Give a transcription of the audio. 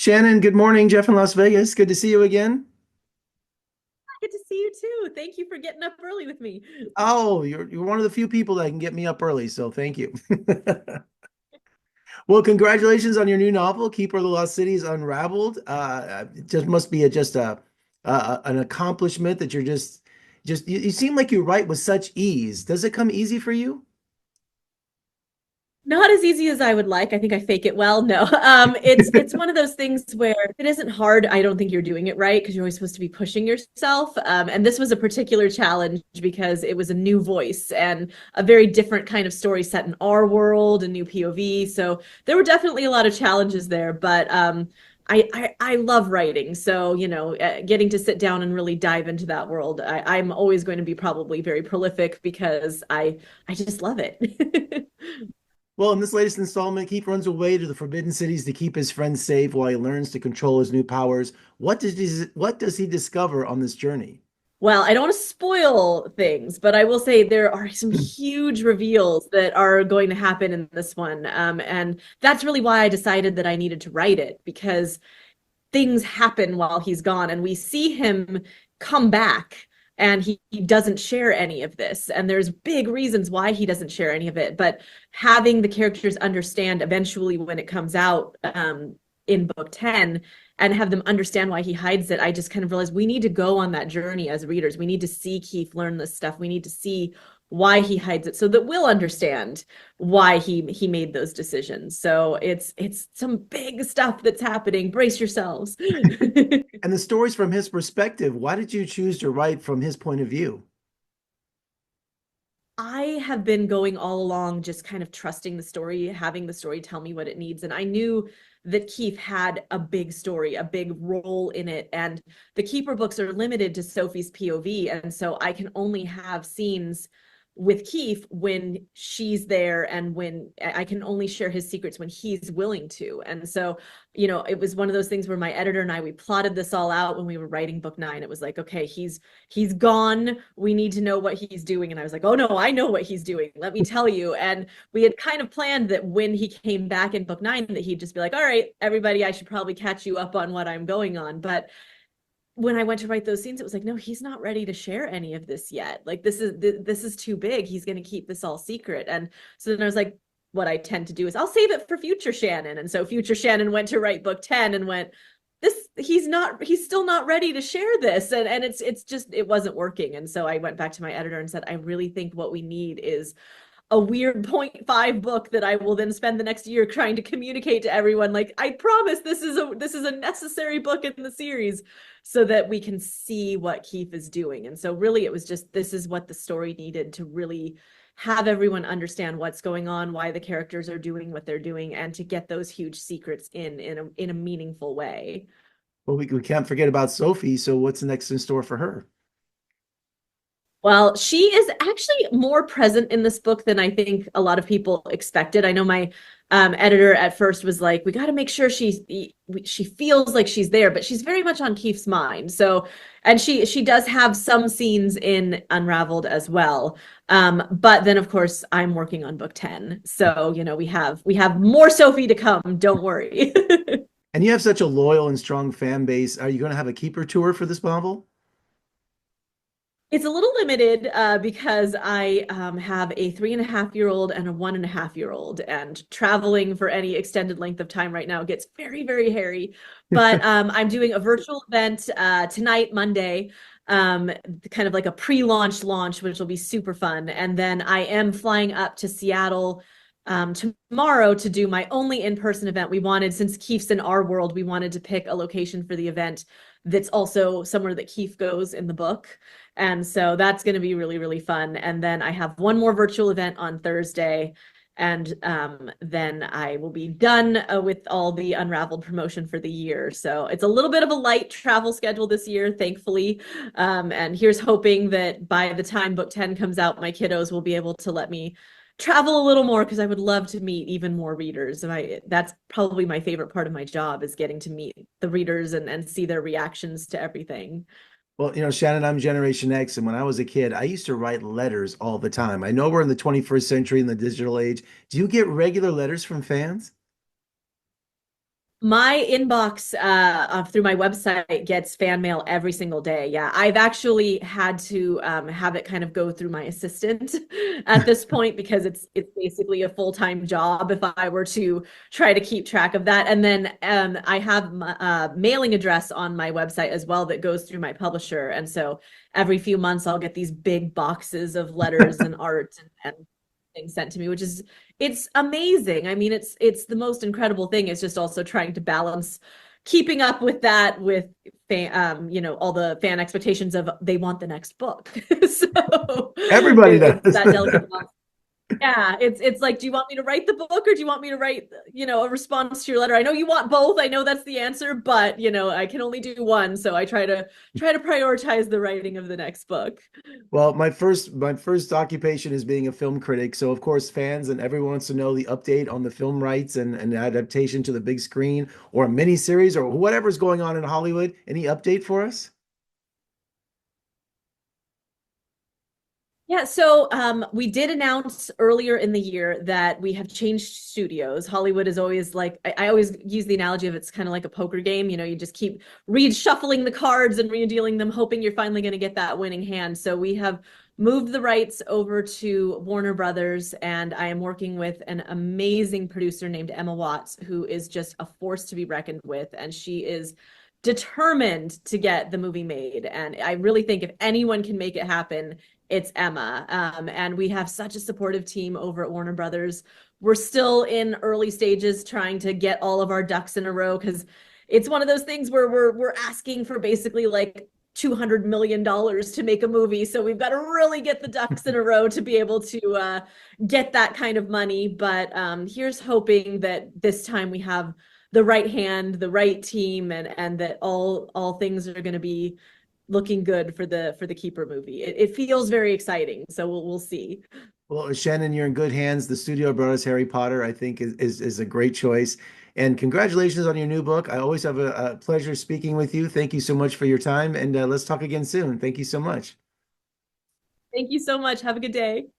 Shannon, good morning. Jeff in Las Vegas. Good to see you again. Good to see you too. Thank you for getting up early with me. Oh, you're one of the few people that can get me up early, so thank you. Well, congratulations on your new novel, Keeper of the Lost Cities Unraveled. It just must be an accomplishment that you're just you seem like you write with such ease. Does it come easy for you? Not as easy as I would like. I think I fake it well. No. It's one of those things where if it isn't hard, I don't think you're doing it right because you're always supposed to be pushing yourself. And this was a particular challenge because it was a new voice and a very different kind of story set in our world, a new POV. So there were definitely a lot of challenges there, but I love writing. So, getting to sit down and really dive into that world, I'm always going to be probably very prolific because I just love it. Well, in this latest installment, Keith runs away to the Forbidden Cities to keep his friends safe while he learns to control his new powers. What does he discover on this journey? Well, I don't want to spoil things, but I will say there are some huge reveals that are going to happen in this one. And that's really why I decided that I needed to write it because things happen while he's gone and we see him come back and he doesn't share any of this, and there's big reasons why he doesn't share any of it, but having the characters understand eventually when it comes out in book 10 and have them understand why he hides it, I just kind of realized we need to go on that journey as readers. We need to see Keith learn this stuff. We need to see why he hides it so that we'll understand why he made those decisions. So it's some big stuff that's happening. Brace yourselves. And the stories from his perspective, why did you choose to write from his point of view? I have been going all along just kind of trusting the story, having the story tell me what it needs. And I knew that Keith had a big story, a big role in it. And the Keeper books are limited to Sophie's POV. And so I can only have scenes with Keith when she's there and when I can only share his secrets when he's willing to. And so, it was one of those things where my editor and I, we plotted this all out when we were writing book 9. It was like, okay, he's gone. We need to know what he's doing. And I was like, oh no, I know what he's doing. Let me tell you. And we had kind of planned that when he came back in book 9, that he'd just be like, all right, everybody, I should probably catch you up on what I'm going on. But when I went to write those scenes, it was like, no, he's not ready to share any of this yet. Like this is too big. He's going to keep this all secret. And so then I was like, what I tend to do is I'll save it for future Shannon. And so future Shannon went to write book 10 and went, he's still not ready to share this. And it's just, it wasn't working. And so I went back to my editor and said, I really think what we need is a weird point 0.5 book that I will then spend the next year trying to communicate to everyone. Like, I promise this is a necessary book in the series so that we can see what Keith is doing. And so really it was just, this is what the story needed to really have everyone understand what's going on, why the characters are doing what they're doing, and to get those huge secrets in a meaningful way. Well, we can't forget about Sophie. So what's next in store for her? Well, she is actually more present in this book than I think a lot of people expected. I know my editor at first was like, "We got to make sure she feels like she's there," but she's very much on Keith's mind. So, and she does have some scenes in Unraveled as well. But then, of course, I'm working on book 10, so we have more Sophie to come. Don't worry. And you have such a loyal and strong fan base. Are you going to have a keeper tour for this novel? It's a little limited because I have a 3.5-year-old and a 1.5-year-old, and traveling for any extended length of time right now gets very, very hairy. But I'm doing a virtual event tonight, Monday, kind of like a pre-launch launch, which will be super fun. And then I am flying up to Seattle tomorrow to do my only in-person event. We wanted, since Keith's in our world, we wanted to pick a location for the event that's also somewhere that Keith goes in the book. And so that's going to be really, really fun. And then I have one more virtual event on Thursday. And then I will be done with all the Unraveled promotion for the year. So it's a little bit of a light travel schedule this year, thankfully. And here's hoping that by the time book 10 comes out, my kiddos will be able to let me travel a little more because I would love to meet even more readers. And that's probably my favorite part of my job is getting to meet the readers and see their reactions to everything. Well, Shannon, I'm Generation X, and when I was a kid, I used to write letters all the time. I know we're in the 21st century in the digital age. Do you get regular letters from fans? My inbox through my website gets fan mail every single day. Yeah, I've actually had to have it kind of go through my assistant at this point because it's basically a full-time job if I were to try to keep track of that. And then I have my mailing address on my website as well that goes through my publisher. And so every few months I'll get these big boxes of letters and art and things sent to me, which is it's amazing. I mean, it's the most incredible thing. It's just also trying to balance keeping up with that with all the fan expectations of they want the next book. So Everybody it's does. that delicate balance. Yeah, it's like, do you want me to write the book or do you want me to write, a response to your letter? I know you want both. I know that's the answer, but I can only do one, so I try to prioritize the writing of the next book. Well, my first occupation is being a film critic. So of course, fans and everyone wants to know the update on the film rights and adaptation to the big screen or a mini series or whatever's going on in Hollywood. Any update for us? Yeah, so we did announce earlier in the year that we have changed studios. Hollywood is always like, I always use the analogy of it's kind of like a poker game. You just keep reshuffling the cards and redealing them, hoping you're finally going to get that winning hand. So we have moved the rights over to Warner Brothers, and I am working with an amazing producer named Emma Watts, who is just a force to be reckoned with. And she is determined to get the movie made. And I really think if anyone can make it happen, it's Emma. And we have such a supportive team over at Warner Brothers. We're still in early stages trying to get all of our ducks in a row because it's one of those things where we're asking for basically like $200 million to make a movie. So we've got to really get the ducks in a row to be able to get that kind of money. But here's hoping that this time we have the right hand, the right team, and that all things are going to be looking good for the Keeper movie. It feels very exciting, so we'll see. Well, Shannon, you're in good hands. The studio brought us Harry Potter, I think is a great choice. And congratulations on your new book. I always have a pleasure speaking with you. Thank you so much for your time, and let's talk again soon. Thank you so much. Thank you so much. Have a good day.